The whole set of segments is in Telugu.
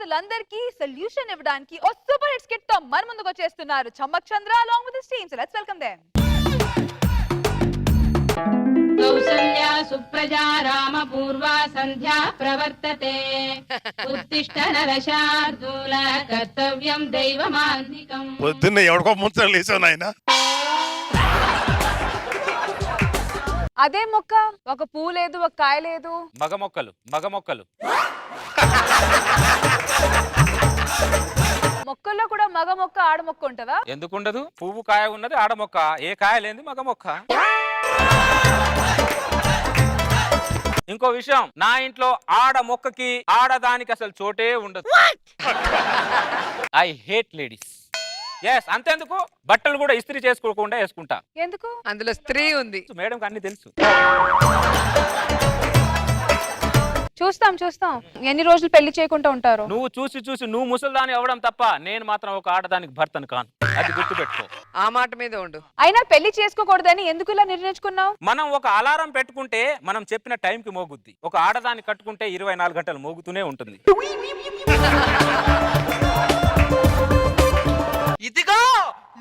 బాధితులందరికీ సొల్యూషన్ ఇవ్వడానికి ఓ సూపర్ హిట్ స్కిట్ తో మన ముందుకు వచ్చేస్తున్నారు చమ్మక్ చంద్ర along with his team. So let's welcome them. Kausalya Supraja Rama పూర్వా సంధ్యా ప్రవర్తతే ఉత్తిష్ట నరశార్దూల కర్తవ్యం దైవమాన్నికం. పొద్దున్న ఎవడికో ముంచలు లేచావు నాయన. అదే మొక్క ఒక పువ్వు లేదు ఒక కాయ లేదు. మగ మొక్కలు మొక్కల్లో కూడా మగ మొక్క ఆడ మొక్క ఉంటదా? ఎందుకుండదు? పువ్వు కాయ ఉన్నది ఆడ మొక్క, ఏ కాయ లేని మగ మొక్క. ఇంకో విషయం, నా ఇంట్లో ఆడ మొక్కకి ఆడదానికి అసలు చోటే ఉండదు. I hate ladies. ఎస్, అంతేందుకు బట్టలు కూడా ఇస్త్రీ చేసుకోకుండా వేసుకుంటా. ఎందుకు? అందులో స్త్రీ ఉంది. మేడం అన్ని తెలుసు. చూస్తాం ఎన్ని రోజులు పెళ్లి చేయకుండా ఉంటారు? నువ్వు చూసి నువ్వు ముసల్దాని అవ్వడం తప్ప నేను మాత్రం ఒక ఆడదానికి భర్తను కాను, అది గుర్తుపెట్టుకో. ఆ మాట మీద ఉండు. అయినా పెళ్లి చేసుకోకూడదని ఎందుకు ఇలా నిర్ణయించుకున్నావు? మనం ఒక అలారం పెట్టుకుంటే మనం చెప్పిన టైంకి మోగుద్ది. ఒక ఆడదాన్ని కట్టుకుంటే 24 గంటలు మోగుతూనే ఉంటుంది. ఇదిగో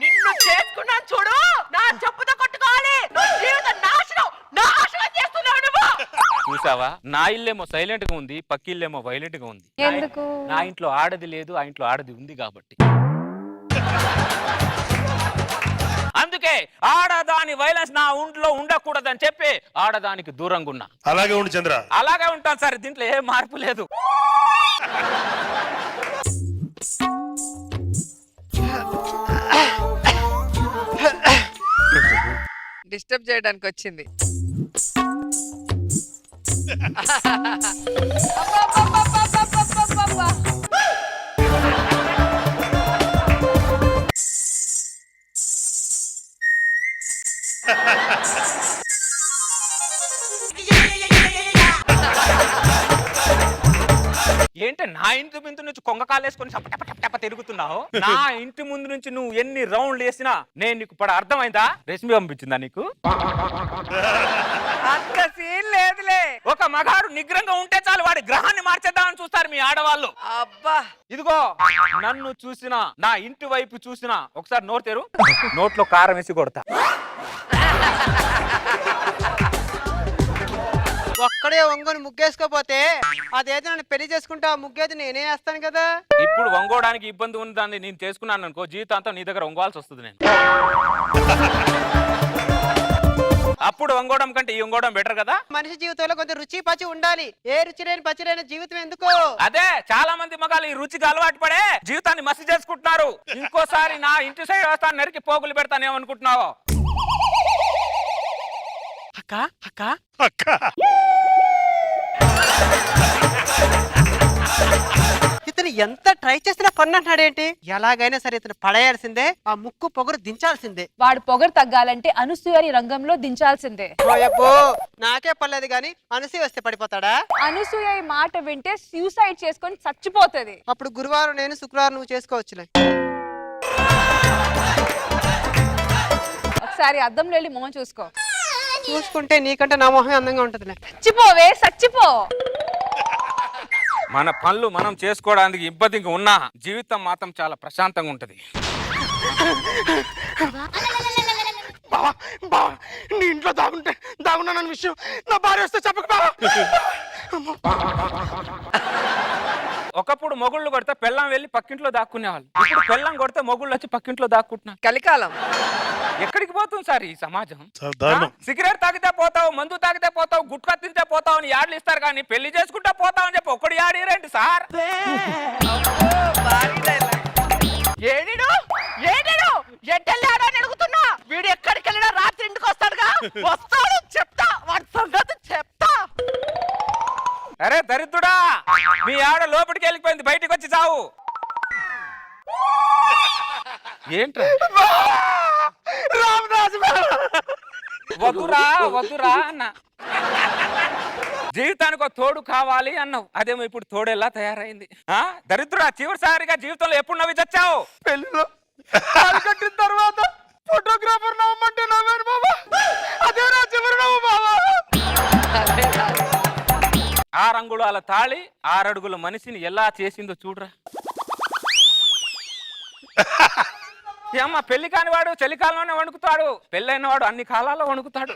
నిన్ను చేసుకున్నాను చూడు, నా చెప్పుతో కొట్టుకోవాలి. జీవితం నాశనం చేస్తున్నావు నువ్వు. చూసావా, నా ఇల్లేమో సైలెంట్ గా ఉంది, పక్కిల్లేమో వైలెంట్ గా ఉంది. ఎందుకు? నా ఇంట్లో ఆడది లేదు, ఆ ఇంట్లో ఆడది ఉంది కాబట్టి. అందుకే ఆడదాని వైలెన్స్ నా ఒంట్లో ఉండకూడదని చెప్పి ఆడదానికి దూరంగా ఉన్నా. అలాగే ఉండు చంద్ర. అలాగే ఉంటాను సార్, దీంట్లో ఏ మార్పు లేదు. డిస్టర్బ్ చేయడానికి వచ్చింది. అబ్బబ్బబ్బబ్బబ్బబ్బబ్బబ్బబ్బ. ఏంటి నా ఇంటి ముందు నుంచి కొంగకాలేసుకొని టప తిరుగుతున్నావు? నా ఇంటి ముందు నుంచి నువ్వు ఎన్ని రౌండ్లు వేసినా నేను నీకు అర్థమైందా? రెసిపీ పంపించిందా నీకు? అంత సీన్ లేదులే. ఒక మగాడు నిగ్రంగా ఉంటే చాలు, వాడి గ్రహాన్ని మార్చేద్దామని చూస్తారు మీ ఆడవాళ్ళు. అబ్బా, ఇదిగో నన్ను చూసినా, నా ఇంటి వైపు చూసినా ఒకసారి నోరు తెరు, నోట్లో కారం వేసి కొడతా. ఒక్కడే ఒంగోని ముగ్గేసుకోపోతే అదేదో నన్ను పెళ్లి చేసుకుంటా, ముగ్గేది నేనే వేస్తాను కదా. ఇప్పుడు వంగోడానికి ఇబ్బంది ఉందని నేను చేసుకున్నాను అనుకో, జీవితాంతం నీ దగ్గర వంగోవాల్సి వస్తుంది నేను. అప్పుడు వంగోవడం కంటే ఈ వంగోవడం బెటర్ కదా. మనిషి జీవితంలో కొంచెం రుచి పచి ఉండాలి. ఏ రుచి లేని పచ్చి లేని జీవితం ఎందుకు? అదే చాలా మంది మగాళ్ళు ఈ రుచికి అలవాటు పడే జీవితాన్ని మసి చేసుకుంటున్నారు. ఇంకోసారి నా ఇంటి సైడ్ వస్తాను, నరికి పోగులు పెడతానేమనుకుంటున్నావు? అక్క అక్క అక్క ఇతను ఎంత ట్రై చేసినా కొన్నంటాడేంటి? ఎలాగైనా సరే ఇతను పడేయాల్సిందే, ఆ ముక్కు పొగరు దించాల్సిందే. వాడు పొగరు తగ్గాలంటే అనసూయని రంగంలో దించాల్సిందే. ఓయబ్బో, నాకే పర్లేదు గాని అనసూయ వస్తే పడిపోతాడా? అనసూయ ఈ మాట వింటే సూసైడ్ చేసుకొని చచ్చిపోతుంది. అప్పుడు గురువారం నేను, శుక్రవారం నువ్వు చేసుకోవచ్చులే. ఒకసారి అద్దంలో వెళ్ళి మొహం చూసుకో. చూసుకుంటే నీకంటే నా మొహమే అందంగా ఉంటదిలే. చచ్చిపోవే, చచ్చిపో. మన పనులు మనం చేసుకోవడానికి ఇబ్బందిగా ఉన్నా జీవితం మాత్రం చాలా ప్రశాంతంగా ఉంటది. బావా బావా, నీ ఇంట్లో దాగున్నానన్న విషయం నా భార్య వస్తే చెప్పక బావా. ఒకప్పుడు మొగుళ్ళు కొడితే పెళ్ళం వెళ్ళి పక్కింట్లో దాక్కునేవాళ్ళు, ఇప్పుడు పెళ్ళం కొడితే మొగుళ్ళు వచ్చి పక్కింట్లో దాక్కుంటున్నారు. కలికాలం. ఎక్కడికి పోతుంది సార్ ఈ సమాజం? దారుణం. సిగరెట్ తాగితే పోతావు, మందు తాగితే పోతావు, గుట్కా తింటే పోతావు అని యాడ్లు ఇస్తారు, కానీ పెళ్లి చేసుకుంటే పోతావు అని చెప్పి ఒక్కడు యాడీరేంటి సార్? ఏడిడు ఎట్టెళ్ళాడు అని అడుగుతున్నా. వీడు ఎక్కడికి వెళ్ళినా రాత్రి ఇంటికి వస్తాడుగా. వస్తాడు, చెప్తా వాడి సంగతి చెప్తా. అరే దరిద్రుడా, మీ ఆడ లోపలికి వెళ్ళిపోయింది, బయటికి వచ్చి చావు. ఏంట్రా? వద్దురా అన్న. జీవితానికి ఒక తోడు కావాలి అన్నావు, అదేమో ఇప్పుడు తోడెలా తయారైంది. దరిద్రుడా, చివరిసారిగా జీవితంలో ఎప్పుడు నవ్వి చచ్చావు? పెళ్ళిలో కట్టిన తర్వాత ఫోటోగ్రాఫర్ నవ్వమంటే నవ్వాను బాబా. అదే నా చివరి నవ్వు బాబా. 6 అంగుళాల తాళి 6 అడుగుల మనిషిని ఎలా చేసిందో చూడరా. ఏమ్మ పెళ్లి కాని వాడు చలికాలంలోనే వణుకుతాడు, పెళ్ళైన వాడు అన్ని కాలాల్లో వణుకుతాడు.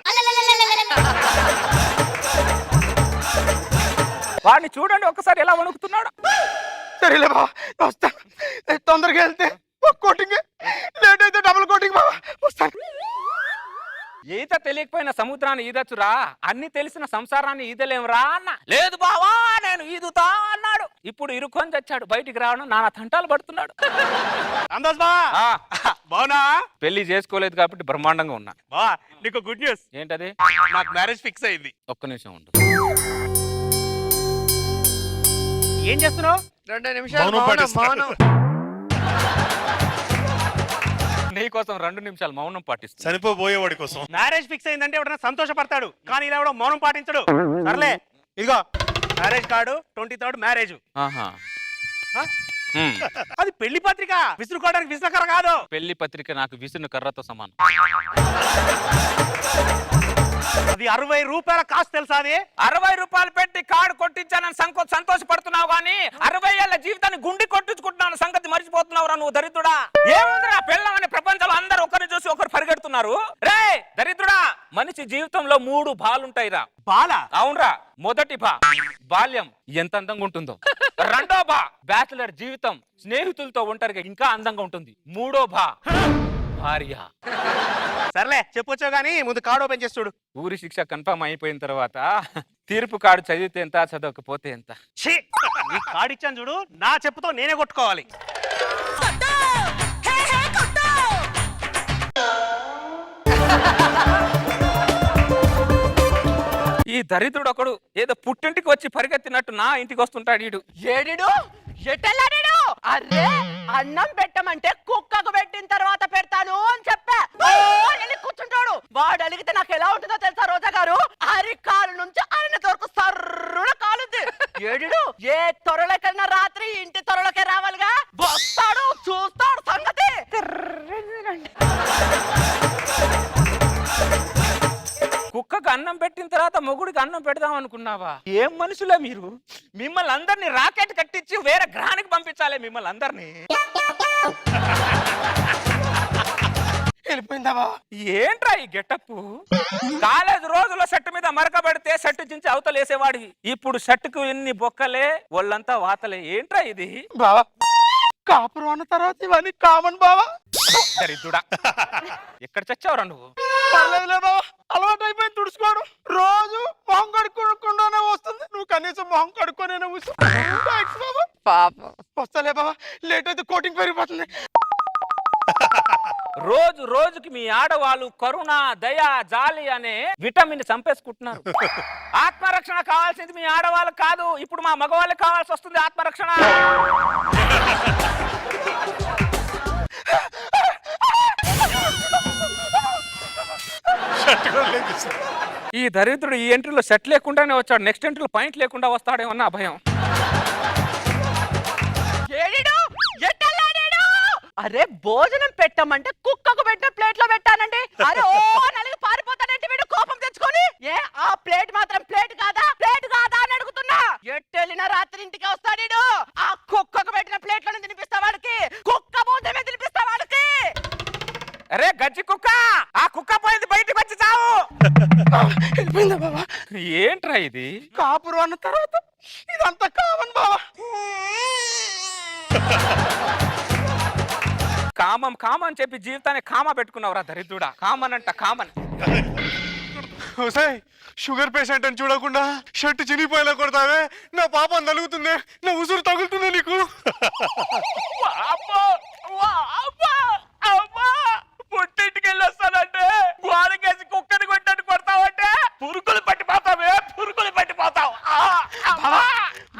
వాడిని చూడండి ఒకసారి ఎలా వణుకుతున్నాడు. సరేలే బావా వస్తాను. తొందరగా వెళ్తే ఒక కోటింగ్, లేట్ అయితే డబుల్ కోటింగ్ బావా. వస్తాను. ఈత తెలియకపోయిన సముద్రాన్ని ఈదచ్చురా, అన్ని తెలిసిన సంసారాన్ని ఈదలేమురా అన్న. లేదు బావా నేను ఈదుతా అన్నాడు. ఇప్పుడు ఇరుక్కొని చచ్చాడు, బయటికి రావడం నానా తంటాలు పడుతున్నాడు. అందాజ్ బావా ఆ, బావునా? పెళ్లి చేసుకోలేదు కాబట్టి బ్రహ్మాండంగా ఉన్నా. బావా నీకు గుడ్ న్యూస్, ఏంటది? నాకు మ్యారేజ్ ఫిక్స్ అయింది. ఒక్క నిమిషం ఉండు. ఏం చేస్తున్నావు? 2 నిమిషాలు మౌనం మౌనం పాటిస్తున్నాను. మౌనం. నీకోసం 2 నిమిషాలు మౌనం పాటిస్తా. చనిపోబోయేవాడి కోసం. మ్యారేజ్ ఫిక్స్ అయిందంటే ఎవడన్నా సంతోషపడతాడు, కానీ ఇలా ఎవడో మౌనం పాటించడు. సర్లే ఇదిగో మ్యారేజ్ కార్డు, 23rd మ్యారేజ్. ఆహా. ఆ? ఉమ్. అది పెళ్లి పత్రిక, విసురుకోవడానికి విసుకర కాదు. పెళ్లి పత్రిక నాకు విసును కర్రతో సమానం. అది 60 రూపాయల కాస్ట్ తెలుసా? అది 60 రూపాయలు పెట్టి కార్డు కొట్టించానని సంతోషపడుతున్నావు కానీ 60 ఏళ్ల జీవితాన్ని గుండి కొట్టించుకుంటున్నాను సంగతి మర్చిపోతున్నావురా నువ్వు దరిద్రుడా. ఏముందిరా పెళ్ళం అనే ప్రపంచంలో అందరూ ఒకరిని చూసి ఒకరు పరిగెడుతున్నారు. రే దరిద్రుడా, మనిషి జీవితంలో 3 భాలుంటాయిరా. బాల అవునరా, మొదటి భా బాల్యం ఎంత అందంగా ఉంటుందో, రెండో భా బ్యాచులర్ జీవితం స్నేహితులతో ఒంటరిగా ఇంకా అందంగా ఉంటుంది, మూడో భా భార్య. సర్లే చెప్పొచ్చో గానీ ముందు కార్డు ఓపెన్ చేసి చూడు. ఊరి శిక్ష కన్ఫర్మ్ అయిపోయిన తర్వాత తీర్పు కార్డు చదివితే ఎంత, చదవకపోతే ఎంత. ఛీ! ఈ కార్డు ఇచ్చాను చూడు, నా చెప్పుతో నేనే కొట్టుకోవాలి. ఈ దరిద్రుడు ఒకడు ఏదో పుట్టింటికి వచ్చి పరిగెత్తినట్టు నా ఇంటికి వస్తుంటాడు వీడు. ఏడిడు ఎటెళ్ళాడు? అరే అన్నం పెట్టమంటే కుక్కకు పెట్టిన తర్వాత పెడతాను అని చెప్పా. ఓ, వెళ్ళి కూర్చుంటాడు. వాడు అడిగితే నాకు ఎలా ఉంటుందో తెలుసా రోజా గారు? అరికాలు నుంచి ఆయన వరకు సర్రున కాలుద్ది. ఏడిడు ఏ త్వరలోకైనా రాత్రి ఇంటి త్వరలోకే రావాలిగా. వస్తాడు, చూస్తాడు సంగతి. కుక్కకు అన్నం పెట్టిన తర్వాత మొగుడికి అన్నం పెడదాం అనుకున్నావా? ఏం మనుషులే మీరు? మిమ్మల్ని అందరినీ రాకెట్ కట్టించి వేరే గ్రహానికి పంపించాలి మిమ్మల్ని అందరినీ. వెళ్ళిపోయిందా బావ? ఏంట్రా ఈ గెటప్? కాలేజ్ రోజుల్లో షర్ట్ మీద మరక పెడితే షర్ట్ చించి అవతలేసేవాడి, ఇప్పుడు షర్టుకు ఎన్ని బొక్కలే ఒళ్ళంతా వాతలే. ఏంట్రా ఇది? బావా కాపురం అన్న తర్వాత ఇవన్నీ కామన్ బావా. దరిద్రుడా, ఎక్కడ చచ్చావురా నువ్వు? పర్లేదులే బావా, అలవాటు అయిపోయింది తుడుచుకోవడం. రోజు మొహం కడుక్కోకుండానే వస్తుంది, నువ్వు కనీసం మొహం కడుక్కోనే కూర్చో. థాంక్స్ బావా. పాపం. వస్తాలే బావా, లేట్ అయితే కోటింగ్ పెరిగిపోతుంది. రోజు రోజుకి మీ ఆడవాళ్ళు కరుణ, దయ, జాలి అనే విటమిన్ చంపేసుకుంటున్నారు. ఆత్మరక్షణ కావాల్సింది మీ ఆడవాళ్ళకి కాదు, ఇప్పుడు మా మగవాళ్ళకి కావాల్సి వస్తుంది ఆత్మరక్షణ. ఈ దరిద్రుడు ఈ ఎంట్రీలో సెట్ లేకుండానే వచ్చాడు, నెక్స్ట్ ఎంట్రీలో పాయింట్ లేకుండా వస్తాడేమన్నా భయం. ఏడిడు ఎటెళ్ళాడు? అరే భోజనం పెట్టమంటే కుక్కకు పెట్టిన ప్లేట్ లో పెట్టానండి. అరే ఓ నలిగి పారిపోతాడంటే వీడు కోపం తెచ్చుకొని. ఏ ఆ ప్లేట్ మాత్రం ప్లేట్ కాదా అని అడుగుతున్నా. ఎట్టెళ్ళిన రాత్రి ఇంటికి వస్తాడు. ఆ కుక్కకు పెట్టిన ప్లేట్ లోనే తినిపిస్తా వాడికి. కుక్క భోజనమే తినిపిస్తా వాడికి. అరే గజ్జి కుక్క, ఆ కుక్క పోయింది, బయటికి వచ్చి చావు. వెళ్ళిపోయిందా బావా? ఏంట్రా ఇది? కాపురం అన్న తర్వాత ఇదంతా కామన్ బావా. కామం కామని చెప్పి జీవితాన్ని కామ పెట్టుకున్నావురా దరిద్రుడా. కామన్ అంట కామన్. షుగర్ పేషెంట్ అని చూడకుండా షర్ట్ చినిపోయేలా కొడతావే, నా పాపం తలుగుతుంది, నా ఉసురు తగులుతుంది నీకు. పుట్టింటికి వెళ్ళి వస్తానంటే గోడకేసి కుక్కని కొట్టని కొడతావంటే పురుగులు పట్టిపోతావే, పురుగులు పట్టిపోతావు.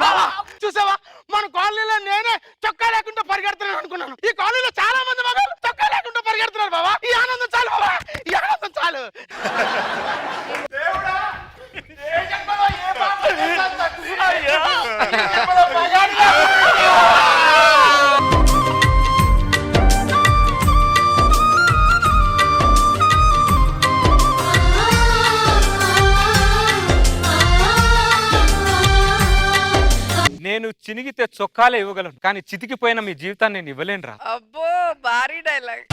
బావా చూసావా, మన కాలనీలో నేనే చొక్కా లేకుండా పరిగెడుతున్నాను అనుకున్నాను. ఈ కాలనీలో చాలా మంది మగాళ్ళు చొక్కా లేకుండా పరిగెడుతున్నారు బావా. ఈ ఆనందం చాలు బావా, ఈ ఆనందం చాలు. చినిగితే చొక్కాలే ఇవ్వగలను కానీ చితికిపోయిన మీ జీవితాన్ని నేను ఇవ్వలేనురా. అబ్బో భారీ డైలాగ్.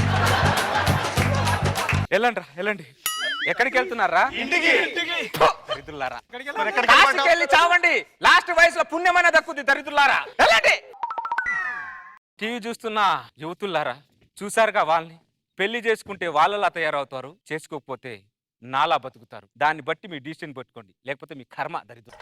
వెళ్ళండి రా, వెళ్ళండి. ఎక్కడికి వెళ్తున్నారా? ఇంటికి. దరిద్రులారా. మరి ఎక్కడికి కాశీకి వెళ్ళమంటావ్? వెళ్ళి చావండి. లాస్ట్ వయసులో పుణ్యమైన దక్కుద్ది దరిద్రులారా. వెళ్ళండి. టీవీ చూస్తున్న యువతులారా, చూసారుగా వాళ్ళని. పెళ్లి చేసుకుంటే వాళ్ళలా తయారవుతారు, చేసుకోకపోతే నాలా బతుకుతారు. దాన్ని బట్టి మీ డిసిషన్ పెట్టుకోండి, లేకపోతే మీ కర్మ దరిద్రం.